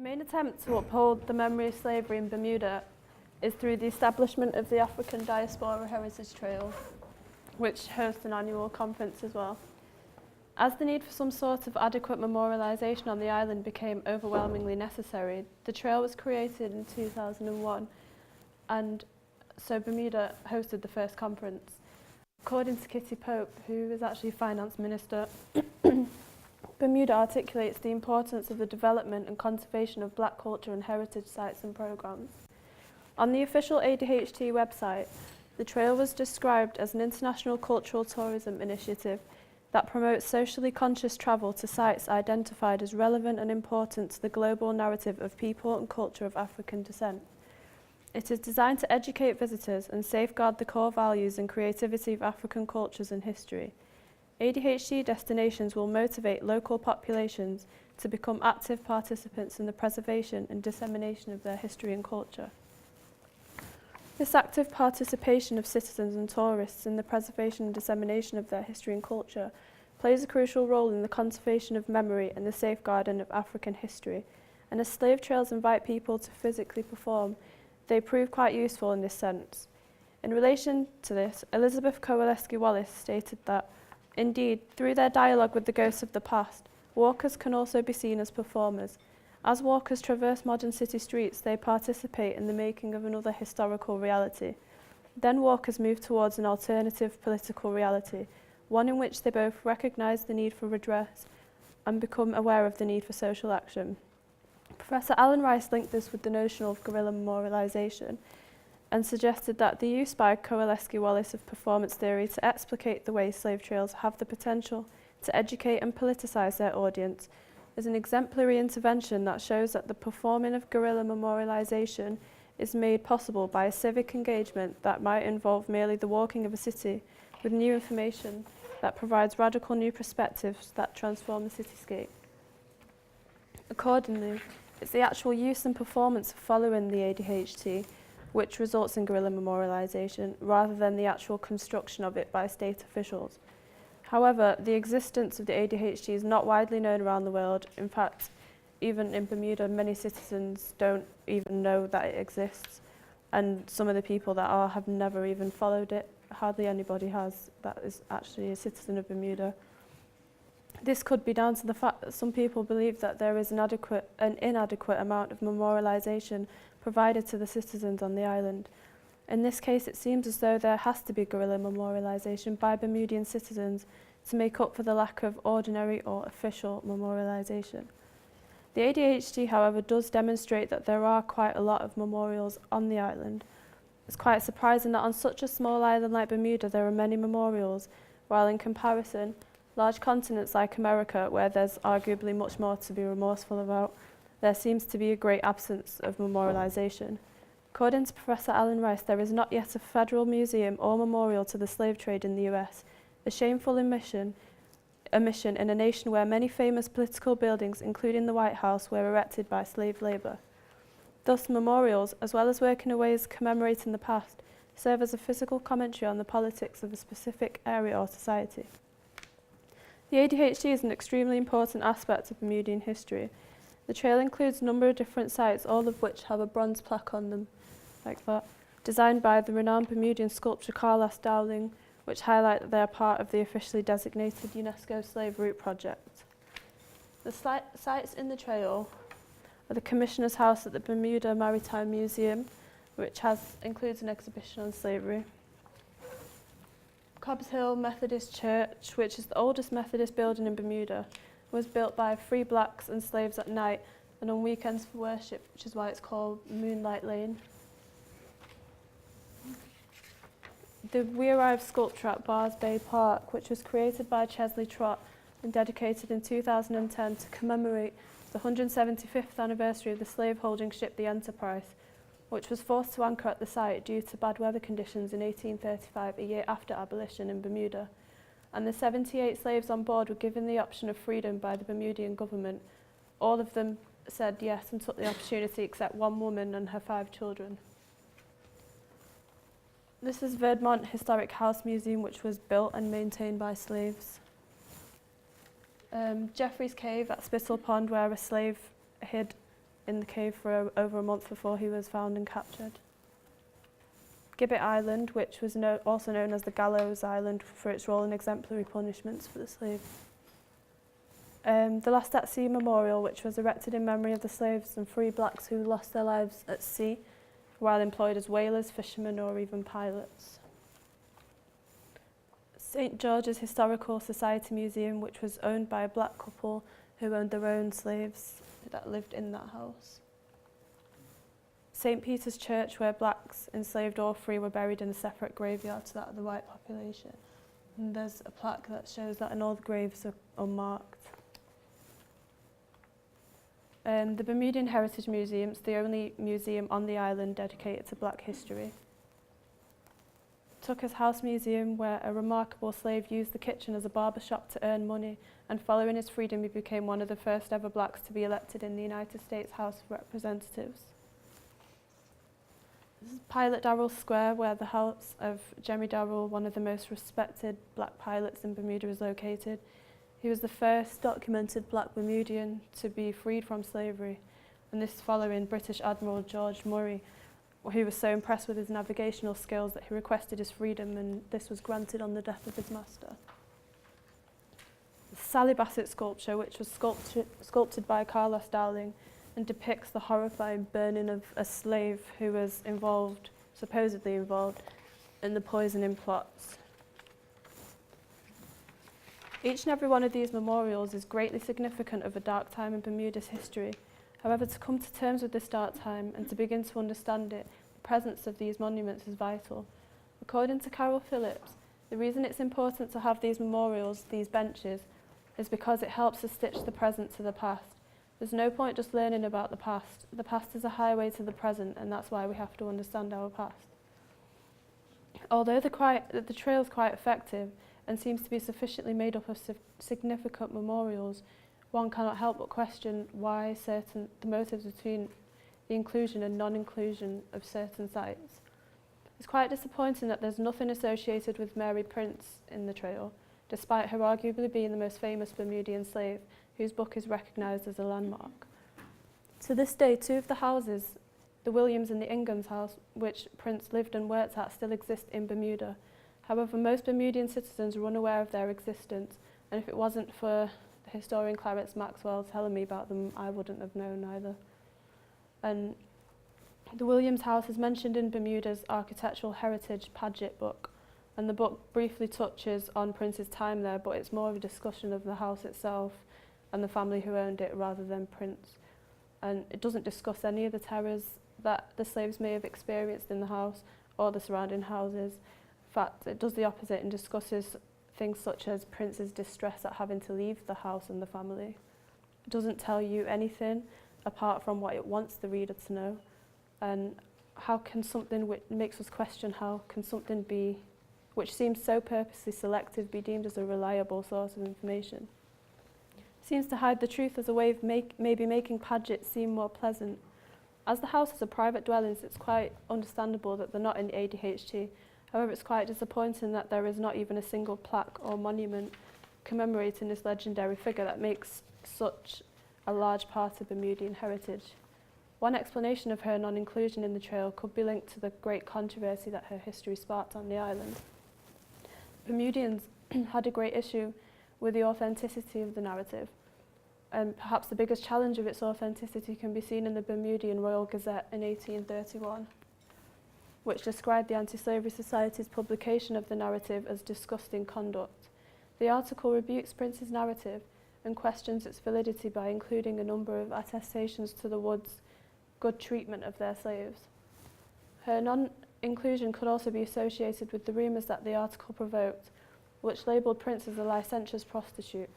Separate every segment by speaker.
Speaker 1: The main attempt to uphold the memory of slavery in Bermuda is through the establishment of the African Diaspora Heritage Trail, which hosts an annual conference as well. As the need for some sort of adequate memorialisation on the island became overwhelmingly necessary, the trail was created in 2001, and so Bermuda hosted the first conference. According to Kitty Pope, who is actually Finance Minister, Bermuda articulates the importance of the development and conservation of black culture and heritage sites and programmes. On the official ADHT website, the trail was described as an international cultural tourism initiative that promotes socially conscious travel to sites identified as relevant and important to the global narrative of people and culture of African descent. It is designed to educate visitors and safeguard the core values and creativity of African cultures and history. ADHT destinations will motivate local populations to become active participants in the preservation and dissemination of their history and culture. This active participation of citizens and tourists in the preservation and dissemination of their history and culture plays a crucial role in the conservation of memory and the safeguarding of African history, and as slave trails invite people to physically perform, they prove quite useful in this sense. In relation to this, Elizabeth Kowaleski-Wallace stated that, indeed, through their dialogue with the ghosts of the past, walkers can also be seen as performers. As walkers traverse modern city streets, they participate in the making of another historical reality. Then walkers move towards an alternative political reality, one in which they both recognise the need for redress and become aware of the need for social action. Professor Alan Rice linked this with the notion of guerrilla memorialisation and suggested that the use by Kowaleski-Wallace of performance theory to explicate the way slave trails have the potential to educate and politicise their audience is an exemplary intervention that shows that the performing of guerrilla memorialisation is made possible by a civic engagement that might involve merely the walking of a city with new information that provides radical new perspectives that transform the cityscape. Accordingly, it's the actual use and performance following the ADHT which results in guerrilla memorialisation rather than the actual construction of it by state officials. However, the existence of the ADHT is not widely known around the world. In fact, even in Bermuda, many citizens don't even know that it exists, and some of the people that are have never even followed it. Hardly anybody has that is actually a citizen of Bermuda. This could be down to the fact that some people believe that there is an inadequate amount of memorialisation provided to the citizens on the island. In this case, it seems as though there has to be guerrilla memorialisation by Bermudian citizens to make up for the lack of ordinary or official memorialisation. The ADHT, however, does demonstrate that there are quite a lot of memorials on the island. It's quite surprising that on such a small island like Bermuda there are many memorials, while in comparison, large continents like America, where there's arguably much more to be remorseful about, there seems to be a great absence of memorialisation. According to Professor Alan Rice, there is not yet a federal museum or memorial to the slave trade in the US, a shameful omission in a nation where many famous political buildings, including the White House, were erected by slave labour. Thus, memorials, as well as working in ways commemorating the past, serve as a physical commentary on the politics of a specific area or society. The ADHT is an extremely important aspect of Bermudian history. The trail includes a number of different sites, all of which have a bronze plaque on them, like that, designed by the renowned Bermudian sculptor Carlos Dowling, which highlight that they are part of the officially designated UNESCO Slave Route project. The sites in the trail are the Commissioner's House at the Bermuda Maritime Museum, which includes an exhibition on slavery. Cobbs Hill Methodist Church, which is the oldest Methodist building in Bermuda, was built by free blacks and slaves at night and on weekends for worship, which is why it's called Moonlight Lane. The We Arrive sculpture at Bars Bay Park, which was created by Chesley Trott and dedicated in 2010 to commemorate the 175th anniversary of the slave-holding ship the Enterprise, which was forced to anchor at the site due to bad weather conditions in 1835, a year after abolition in Bermuda. And the 78 slaves on board were given the option of freedom by the Bermudian government. All of them said yes and took the opportunity, except one woman and her 5 children. This is Verdmont Historic House Museum, which was built and maintained by slaves. Jeffrey's Cave at Spittal Pond, where a slave hid in the cave for over a month before he was found and captured. Gibbet Island, which was also known as the Gallows Island for its role in exemplary punishments for the slaves. The Lost at Sea Memorial, which was erected in memory of the slaves and free blacks who lost their lives at sea while employed as whalers, fishermen or even pilots. St George's Historical Society Museum, which was owned by a black couple who owned their own slaves that lived in that house. St Peter's Church, where blacks, enslaved or free, were buried in a separate graveyard to that of the white population. And there's a plaque that shows that and all the graves are unmarked. The Bermudian Heritage Museum is the only museum on the island dedicated to black history. Tucker's House Museum, where a remarkable slave used the kitchen as a barber shop to earn money, and following his freedom he became one of the first ever blacks to be elected in the United States House of Representatives. This is Pilot Darrell Square, where the house of Jemmy Darrell, one of the most respected black pilots in Bermuda, is located. He was the first documented black Bermudian to be freed from slavery, and this following British Admiral George Murray, who was so impressed with his navigational skills that he requested his freedom, and this was granted on the death of his master. The Sally Bassett sculpture, which was sculpted by Carlos Dowling, and depicts the horrifying burning of a slave who was supposedly involved, in the poisoning plots. Each and every one of these memorials is greatly significant of a dark time in Bermuda's history. However, to come to terms with this dark time and to begin to understand it, the presence of these monuments is vital. According to Carol Phillips, the reason it's important to have these memorials, these benches, is because it helps to stitch the present to the past. There's no point just learning about the past. The past is a highway to the present, and that's why we have to understand our past. Although the trail is quite effective and seems to be sufficiently made up of significant memorials, one cannot help but question why the motives between the inclusion and non-inclusion of certain sites. It's quite disappointing that there's nothing associated with Mary Prince in the trail, despite her arguably being the most famous Bermudian slave, whose book is recognised as a landmark. To this day, two of the houses, the Williams and the Ingham's house, which Prince lived and worked at, still exist in Bermuda. However, most Bermudian citizens are unaware of their existence, and if it wasn't for the historian Clarence Maxwell telling me about them, I wouldn't have known either. And the Williams house is mentioned in Bermuda's Architectural Heritage Paget book, and the book briefly touches on Prince's time there, but it's more of a discussion of the house itself and the family who owned it rather than Prince. And it doesn't discuss any of the terrors that the slaves may have experienced in the house or the surrounding houses. In fact, it does the opposite and discusses things such as Prince's distress at having to leave the house and the family. It doesn't tell you anything apart from what it wants the reader to know. And how can something which makes us question how can something be, which seems so purposely selective, be deemed as a reliable source of information? It seems to hide the truth as a way of maybe making Paget seem more pleasant. As the house is a private dwelling, it's quite understandable that they're not in the ADHT. However, it's quite disappointing that there is not even a single plaque or monument commemorating this legendary figure that makes such a large part of Bermudian heritage. One explanation of her non-inclusion in the trail could be linked to the great controversy that her history sparked on the island. Bermudians had a great issue with the authenticity of the narrative, and perhaps the biggest challenge of its authenticity can be seen in the Bermudian Royal Gazette in 1831, which described the Anti-Slavery Society's publication of the narrative as disgusting conduct. The article rebukes Prince's narrative and questions its validity by including a number of attestations to the Woods' good treatment of their slaves. Her non-inclusion could also be associated with the rumours that the article provoked, which labelled Prince as a licentious prostitute.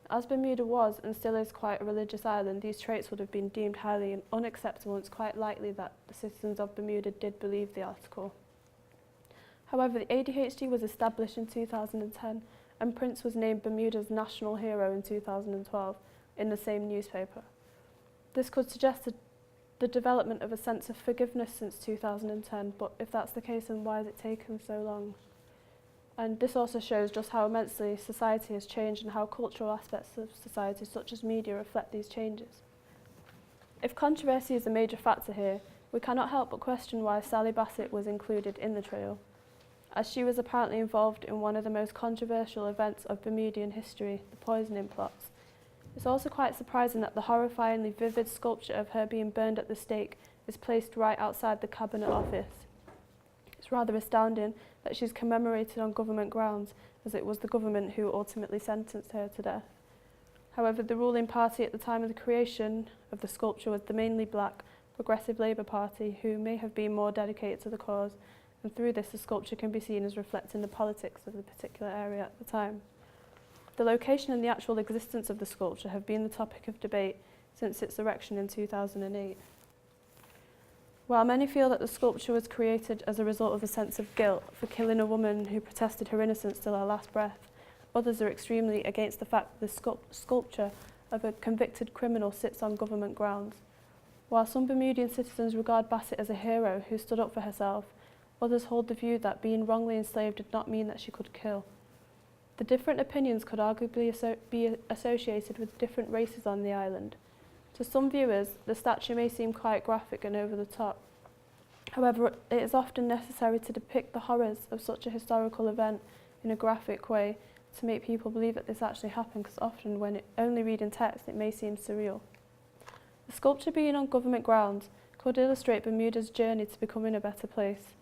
Speaker 1: As Bermuda was and still is quite a religious island, these traits would have been deemed highly unacceptable, and it's quite likely that the citizens of Bermuda did believe the article. However, the ADHD was established in 2010, and Prince was named Bermuda's national hero in 2012 in the same newspaper. This could suggest the development of a sense of forgiveness since 2010, but if that's the case, then why has it taken so long? And this also shows just how immensely society has changed and how cultural aspects of society, such as media, reflect these changes. If controversy is a major factor here, we cannot help but question why Sally Bassett was included in the trail, as she was apparently involved in one of the most controversial events of Bermudian history, the poisoning plots. It's also quite surprising that the horrifyingly vivid sculpture of her being burned at the stake is placed right outside the Cabinet Office. It's rather astounding that she's commemorated on government grounds, as it was the government who ultimately sentenced her to death. However, the ruling party at the time of the creation of the sculpture was the mainly black Progressive Labour Party, who may have been more dedicated to the cause, and through this the sculpture can be seen as reflecting the politics of the particular area at the time. The location and the actual existence of the sculpture have been the topic of debate since its erection in 2008. While many feel that the sculpture was created as a result of a sense of guilt for killing a woman who protested her innocence till her last breath, others are extremely against the fact that the sculpture of a convicted criminal sits on government grounds. While some Bermudian citizens regard Bassett as a hero who stood up for herself, others hold the view that being wrongly enslaved did not mean that she could kill. The different opinions could arguably be associated with different races on the island. To some viewers, the statue may seem quite graphic and over the top. However, it is often necessary to depict the horrors of such a historical event in a graphic way to make people believe that this actually happened, because often when only reading text it may seem surreal. The sculpture being on government grounds could illustrate Bermuda's journey to becoming a better place.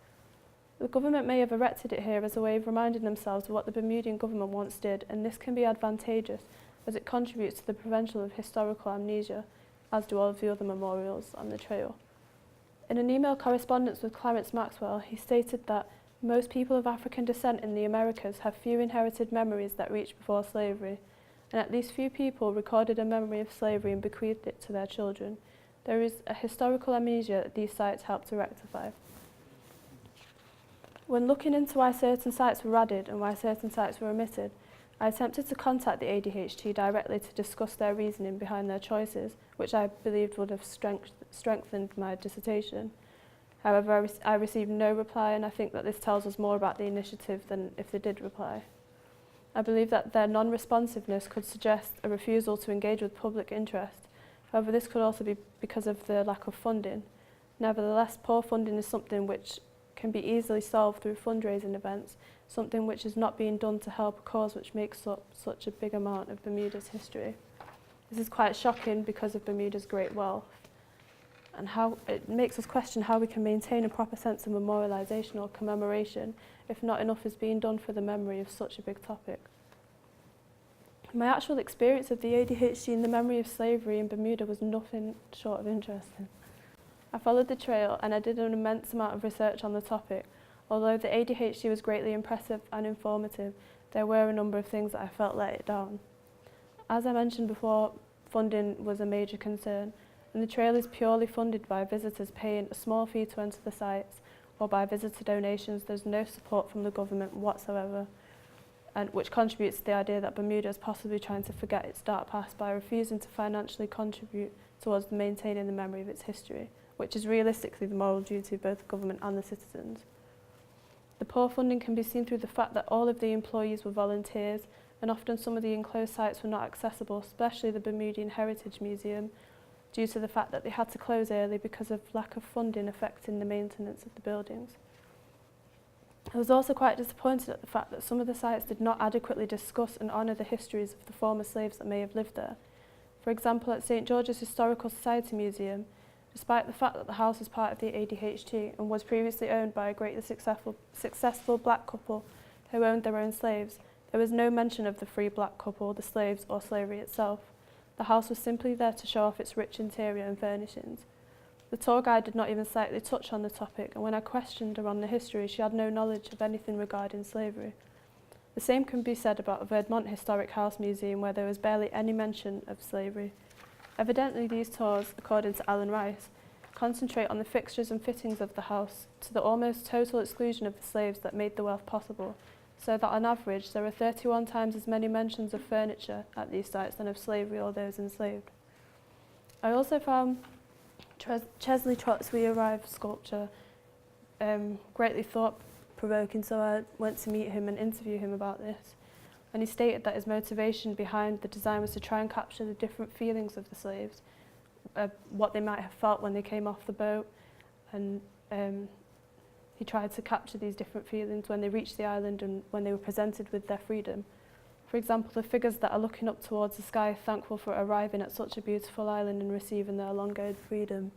Speaker 1: The government may have erected it here as a way of reminding themselves of what the Bermudian government once did, and this can be advantageous as it contributes to the prevention of historical amnesia, as do all of the other memorials on the trail. In an email correspondence with Clarence Maxwell, he stated that most people of African descent in the Americas have few inherited memories that reach before slavery, and at least few people recorded a memory of slavery and bequeathed it to their children. There is a historical amnesia that these sites help to rectify. When looking into why certain sites were added and why certain sites were omitted, I attempted to contact the ADHT directly to discuss their reasoning behind their choices, which I believed would have strengthened my dissertation. However, I received no reply, and I think that this tells us more about the initiative than if they did reply. I believe that their non-responsiveness could suggest a refusal to engage with public interest. However, this could also be because of the lack of funding. Nevertheless, poor funding is something which can be easily solved through fundraising events, something which is not being done to help a cause which makes up such a big amount of Bermuda's history. This is quite shocking because of Bermuda's great wealth, and how it makes us question how we can maintain a proper sense of memorialisation or commemoration if not enough is being done for the memory of such a big topic. My actual experience of the ADHD and the memory of slavery in Bermuda was nothing short of interesting. I followed the trail and I did an immense amount of research on the topic. Although the ADHD was greatly impressive and informative, there were a number of things that I felt let it down. As I mentioned before, funding was a major concern, and the trail is purely funded by visitors paying a small fee to enter the sites, or by visitor donations. There's no support from the government whatsoever, and which contributes to the idea that Bermuda is possibly trying to forget its dark past by refusing to financially contribute towards maintaining the memory of its history, which is realistically the moral duty of both the government and the citizens. The poor funding can be seen through the fact that all of the employees were volunteers, and often some of the enclosed sites were not accessible, especially the Bermudian Heritage Museum, due to the fact that they had to close early because of lack of funding affecting the maintenance of the buildings. I was also quite disappointed at the fact that some of the sites did not adequately discuss and honour the histories of the former slaves that may have lived there. For example, at St George's Historical Society Museum, despite the fact that the house was part of the ADHT and was previously owned by a greatly successful black couple who owned their own slaves, there was no mention of the free black couple, the slaves, or slavery itself. The house was simply there to show off its rich interior and furnishings. The tour guide did not even slightly touch on the topic, and when I questioned her on the history, she had no knowledge of anything regarding slavery. The same can be said about Verdmont Historic House Museum, where there was barely any mention of slavery. Evidently, these tours, according to Alan Rice, concentrate on the fixtures and fittings of the house to the almost total exclusion of the slaves that made the wealth possible, so that on average there are 31 times as many mentions of furniture at these sites than of slavery or those enslaved. I also found Chesley Trott's We Arrive sculpture greatly thought-provoking, so I went to meet him and interview him about this. And he stated that his motivation behind the design was to try and capture the different feelings of the slaves, what they might have felt when they came off the boat, and he tried to capture these different feelings when they reached the island and when they were presented with their freedom. For example, the figures that are looking up towards the sky, thankful for arriving at such a beautiful island and receiving their long-owed freedom,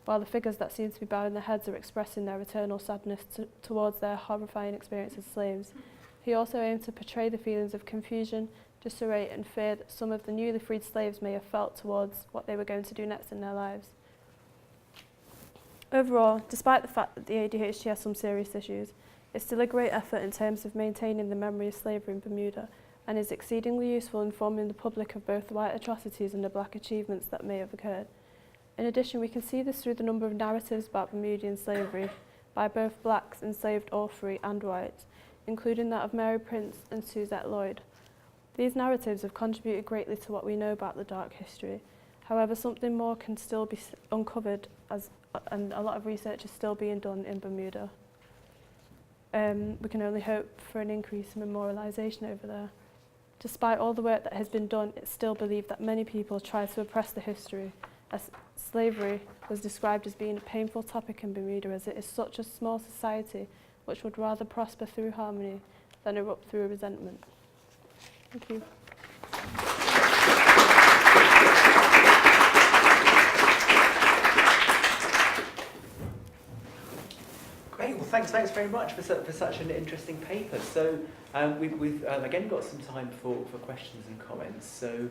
Speaker 1: while the figures that seem to be bowing their heads are expressing their eternal sadness towards their horrifying experience as slaves. He also aimed to portray the feelings of confusion, disarray and fear that some of the newly freed slaves may have felt towards what they were going to do next in their lives. Overall, despite the fact that the ADHD has some serious issues, it's still a great effort in terms of maintaining the memory of slavery in Bermuda, and is exceedingly useful in informing the public of both the white atrocities and the black achievements that may have occurred. In addition, we can see this through the number of narratives about Bermudian slavery by both blacks enslaved all free and whites, including that of Mary Prince and Suzette Lloyd. These narratives have contributed greatly to what we know about the dark history. However, something more can still be uncovered, and a lot of research is still being done in Bermuda. We can only hope for an increase in memorialisation over there. Despite all the work that has been done, it's still believed that many people try to oppress the history, as slavery was described as being a painful topic in Bermuda, as it is such a small society which would rather prosper through harmony than erupt through resentment. Thank you.
Speaker 2: Great, well thanks very much for such an interesting paper. So we've again got some time for questions and comments. So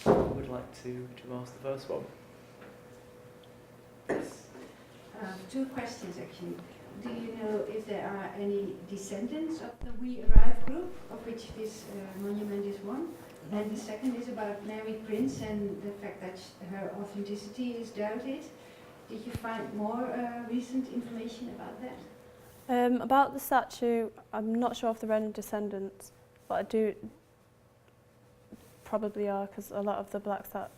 Speaker 2: who would like to ask the first one? Yes.
Speaker 3: Two questions actually. Do you know if there are any descendants of the We Arrive group, of which this monument is one? Mm-hmm. And the second is about Mary Prince and the fact that her authenticity is doubted. Did you find more recent information about that?
Speaker 1: About the statue, I'm not sure if there are any descendants, but I do probably are, because a lot of the blacks that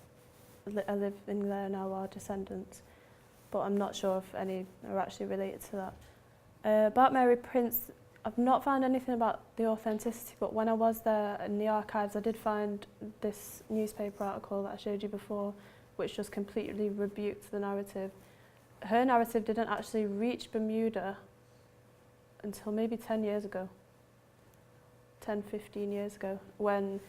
Speaker 1: are living there now are descendants, but I'm not sure if any are actually related to that. About Mary Prince, I've not found anything about the authenticity, but when I was there in the archives, I did find this newspaper article that I showed you before, which just completely rebuked the narrative. Her narrative didn't actually reach Bermuda until maybe 10 years ago, 10, 15 years ago, when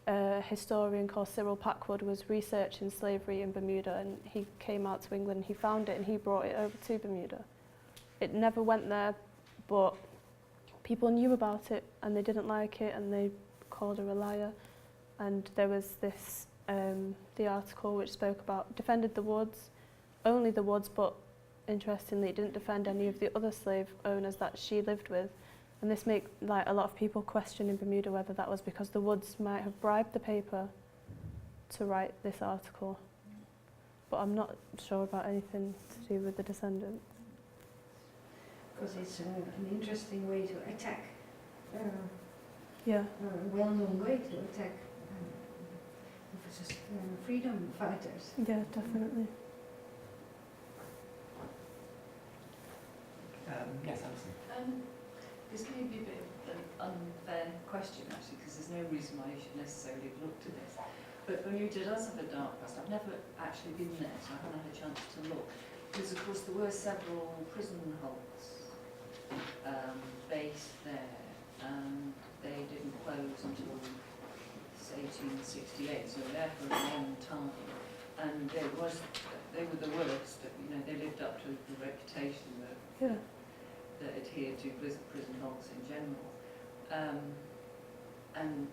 Speaker 1: a historian called Cyril Packwood was researching slavery in Bermuda, and he came out to England, he found it and he brought it over to Bermuda. It never went there, but people knew about it and they didn't like it and they called her a liar. And there was this, the article which spoke about, defended the Woods, only the Woods, but interestingly it didn't defend any of the other slave owners that she lived with. And this made a lot of people question in Bermuda whether that was because the Woods might have bribed the paper to write this article. But I'm not sure about anything to do with the descendants.
Speaker 3: Because it's an interesting way to attack,
Speaker 1: yeah.
Speaker 3: A well-known way to attack freedom fighters.
Speaker 1: Yeah, definitely.
Speaker 2: Yes, Alison.
Speaker 4: This may be a bit of an unfair question actually, because there's no reason why you should necessarily have looked at this. But Bermuda does have a dark past. I've never actually been there, so I haven't had a chance to look. Because of course there were several prison hulks based there, and they didn't close until 1868, so they were there for a long time. And they were the worst. They lived up to the reputation that adhered to prison hulks in general. And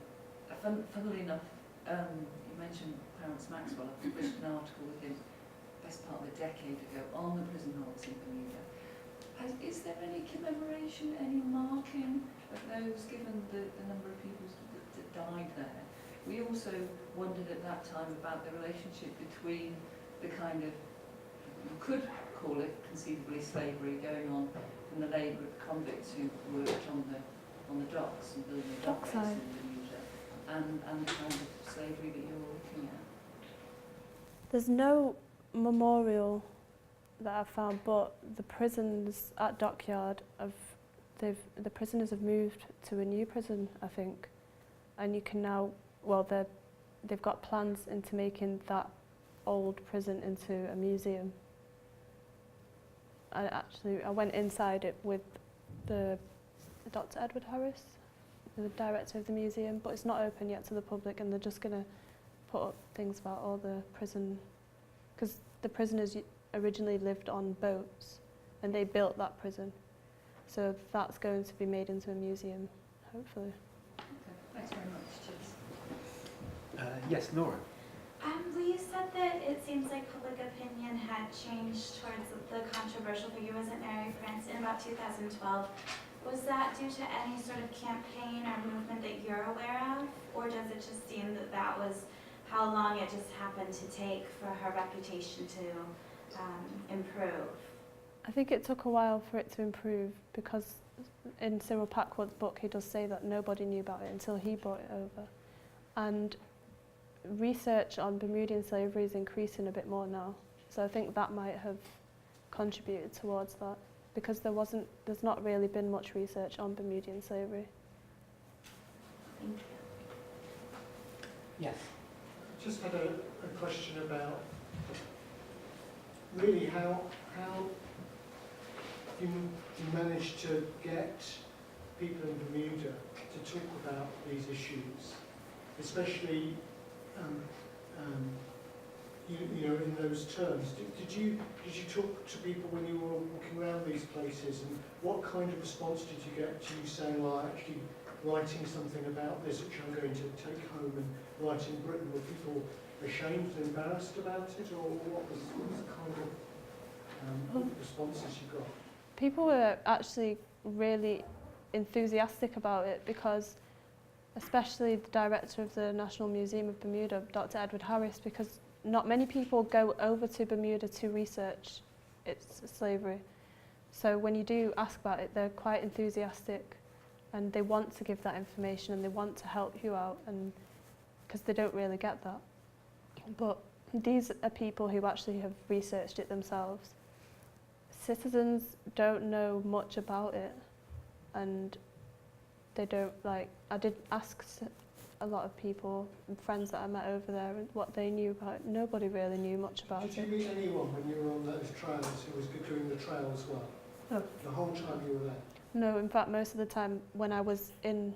Speaker 4: funnily enough, you mentioned Clarence Maxwell. I published an article with him best part of a decade ago on the prison hulks in Bermuda. Is there any commemoration, any marking of those, given the number of people that died there? We also wondered at that time about the relationship between the kind of, you could call it conceivably slavery going on from the labour of convicts who worked on the docks and building the dockways in Bermuda, and the kind of slavery that you're looking at.
Speaker 1: There's no memorial that I've found, but the prisons at Dockyard the prisoners have moved to a new prison, I think, and you can now, they've got plans into making that old prison into a museum. I went inside it with Dr. Edward Harris, the director of the museum, but it's not open yet to the public, and they're just going to put up things about all the prison, because the prisoners originally lived on boats, and they built that prison. So that's going to be made into a museum, hopefully.
Speaker 4: Okay, thanks very much, Cheers.
Speaker 2: Yes, Laura.
Speaker 5: Well, you said that it seems like public opinion had changed towards the controversial figure, was it Mary Prince, in about 2012. Was that due to any sort of campaign or movement that you're aware of? Or does it just seem that that was how long it just happened to take for her reputation to improve?
Speaker 1: I think it took a while for it to improve, because in Cyril Packwood's book he does say that nobody knew about it until he brought it over. And research on Bermudian slavery is increasing a bit more now, so I think that might have contributed towards that, because there's not really been much research on Bermudian slavery.
Speaker 5: Thank you.
Speaker 2: Yes.
Speaker 6: I just had a question about really how you managed to get people in Bermuda to talk about these issues, especially you know, in those terms. Did you talk to people when you were walking around these places, and what kind of response did you get to you saying, well, I'm actually writing something about this which I'm going to take home and write in Britain? Were people ashamed and embarrassed about it, or what was the kind of responses you got?
Speaker 1: People were actually really enthusiastic about it, because especially the director of the National Museum of Bermuda, Dr. Edward Harris, because not many people go over to Bermuda to research its slavery. So when you do ask about it, they're quite enthusiastic, and they want to give that information, and they want to help you out, and because they don't really get that. But these are people who actually have researched it themselves. Citizens don't know much about it, and they don't, like, I did ask a lot of people and friends that I met over there what they knew about it. Nobody really knew much about it.
Speaker 6: Did you meet anyone when you were on those trails who was doing the trail as well?
Speaker 1: No.
Speaker 6: The whole time you were there?
Speaker 1: No, in fact, most of the time when I was in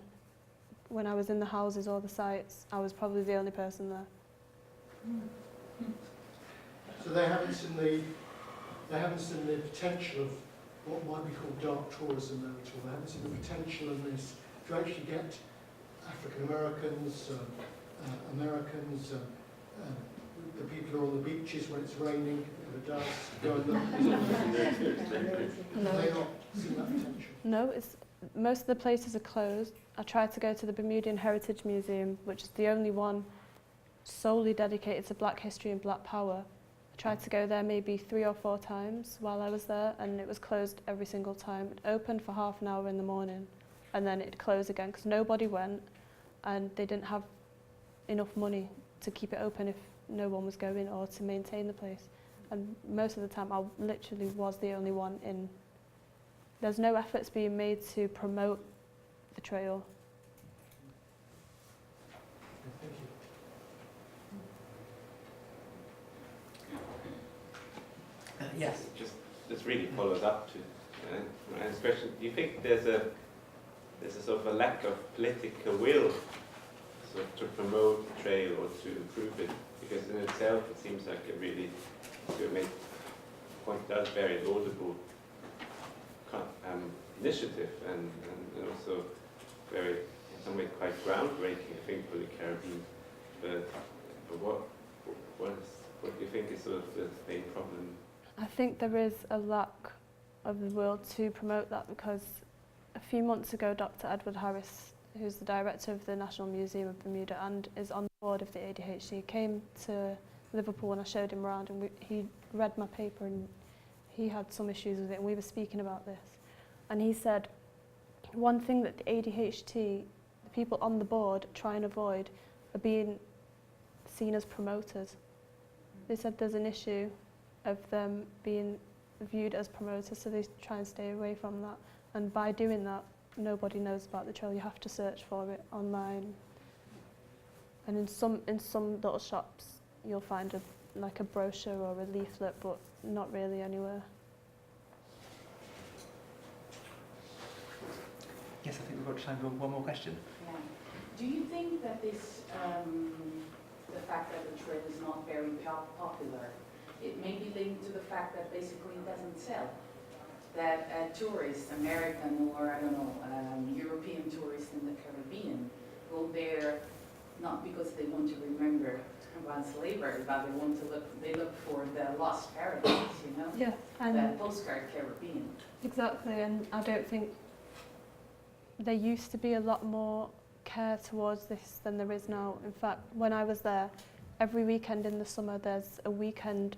Speaker 1: the houses or the sites, I was probably the only person there.
Speaker 6: So they haven't seen the potential of what might be called dark tourism there at all. They haven't seen the potential in this to actually get African Americans, Americans, the people who are on the beaches when it's raining, if it does, go and look. Have they not seen that potential?
Speaker 1: No, most of the places are closed. I tried to go to the Bermudian Heritage Museum, which is the only one solely dedicated to Black history and Black power. I tried to go there maybe 3 or 4 times while I was there, and it was closed every single time. It opened for half an hour in the morning, and then it'd close again because nobody went, and they didn't have enough money to keep it open if no one was going, or to maintain the place. And most of the time I literally was the only one in. There's no efforts being made to promote the trail.
Speaker 6: Thank you.
Speaker 2: Yes.
Speaker 7: Just really follows up to Ryan's question. Do you think there's a sort of a lack of political will sort of to promote the trail or to improve it? Because in itself it seems like a really, you made point, that's very laudable initiative, and also very, in some way, quite groundbreaking, I think, for the Caribbean. But what do you think is sort of the main problem?
Speaker 1: I think there is a lack of the will to promote that, because a few months ago Dr. Edward Harris, who's the director of the National Museum of Bermuda and is on the board of the ADHD, came to Liverpool and I showed him around, and he read my paper and he had some issues with it, and we were speaking about this. And he said one thing that the ADHD, the people on the board, try and avoid are being seen as promoters. They said there's an issue of them being viewed as promoters, so they try and stay away from that. And by doing that, nobody knows about the trail. You have to search for it online. And in some little shops, you'll find a like a brochure or a leaflet, but not really anywhere.
Speaker 2: Yes, I think we've got time for one more question.
Speaker 8: Yeah. Do you think that this, the fact that the trail is not very popular, it may be linked to the fact that basically it doesn't sell? That tourists, American or I don't know, European tourists in the Caribbean go there not because they want to remember about slavery, but they look for the lost paradise, you know?
Speaker 1: Yeah, and
Speaker 8: That postcard Caribbean.
Speaker 1: exactly, and I don't think there used to be a lot more care towards this than there is now. In fact, when I was there, every weekend in the summer there's a weekend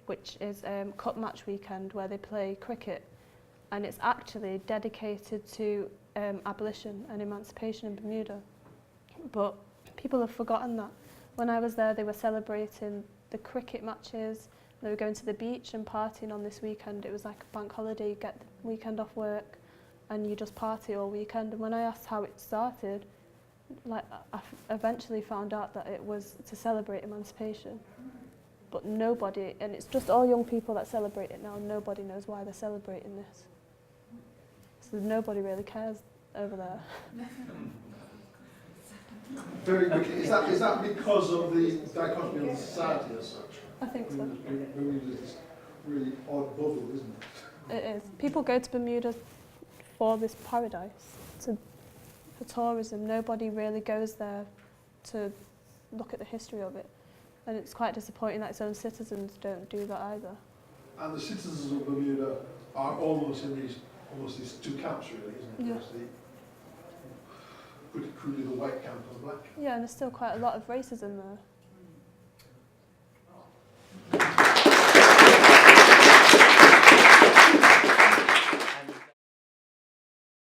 Speaker 1: which is cup match weekend where they play cricket, and it's actually dedicated to abolition and emancipation in Bermuda. But people have forgotten that. When I was there, they were celebrating the cricket matches, they were going to the beach and partying on this weekend. It was like a bank holiday, you get the weekend off work and you just party all weekend. And when I asked how it started, like I eventually found out that it was to celebrate emancipation. But nobody, and it's just all young people that celebrate it now, nobody knows why they're celebrating this. So nobody really cares over there.
Speaker 6: Very quickly, is that because of the dichotomy of the society as such?
Speaker 1: I think so.
Speaker 6: Bermuda is this really odd bubble, isn't it?
Speaker 1: It is. People go to Bermuda for this paradise, for tourism. Nobody really goes there to look at the history of it. And it's quite disappointing that its own citizens don't do that either.
Speaker 6: And the citizens of Bermuda are almost in these two camps, really, isn't it?
Speaker 1: Yeah.
Speaker 6: There's the, pretty crudely, the white camp and the black camp.
Speaker 1: Yeah, and there's still quite a lot of racism there.